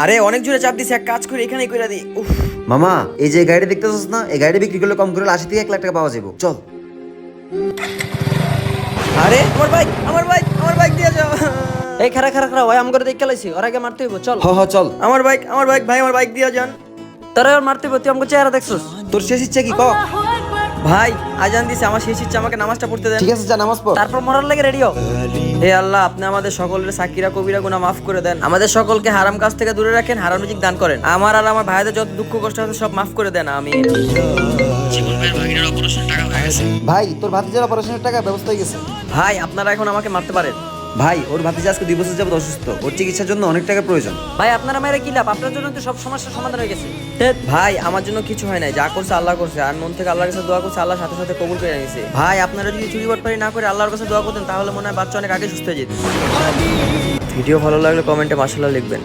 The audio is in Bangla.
আরে অনেক জোরে চাপ দিছে, এক কাজ করে এখানেই কইরা দি। উফ। মামা এই যে গাড়ি দেখতেছিস না, এই গাড়ি বিক্রি করলে কম করে 80 থেকে 1 লাখ টাকা পাওয়া যাবে। চল। আরে আমার বাইক দিয়ে যাও। এই খারা খারা খারা ওই আমগরে দেখে লাইছি, ওর আগে মারতে হইব। চল হ চল। আমার বাইক ভাই, আমার বাইক দিয়ে যান। তোরা ওর মারতে হইব, তুই আমগো চেহারা দেখছস। তোর শেষ ইচ্ছা কি ক? ভাই আজান দিছে, আমার শেষ ইচ্ছা, আমাকে নামাজটা পড়তে দেন। ঠিক আছে যা নামাজ পড়। তারপর মরার লাগে রেডিও। হে আল্লাহ, আপনি আমাদের সকলের সাকিরা কবিরা গুনাহ মাফ করে দেন। আমাদের সকলকে হারাম কাজ থেকে দূরে রাখেন, হারাম রিজিক দান করেন। আমার আর আমার ভাইদের যত দুঃখ কষ্ট আছে সব মাফ করে দেন, আমিন। ভাই তোর ভাতিজার অপারেশনের টাকা ব্যবস্থা হয়ে গেছে। ভাই আপনারা এখন আমাকে মারতে পারেন। ভাই ওর ভাতিজা আজকে 2 বছর যাবত অসুস্থ, ওর চিকিৎসার জন্য অনেক টাকা প্রয়োজন। ভাই আপনারা মেরে কি লাভ? আপনার জন্য তো সব সমস্যার সমাধান হয়ে গেছে। ভাই আমার জন্য কিছু হয় নাই, যা করছে আল্লাহ করছে। আর মন থেকে আল্লাহর কাছে দোয়া করছে, আল্লাহ সাথে সাথে কবুল করে নিয়েছে। ভাই আপনারা যদি চুরি বাটপারি না করে আল্লাহর কাছে দোয়া করতেন, তাহলে মনে হয় বাচ্চা অনেক আগে সুস্থ হয়ে যেত। ভিডিও ভালো লাগলে কমেন্টে মাশাআল্লাহ লিখবেন।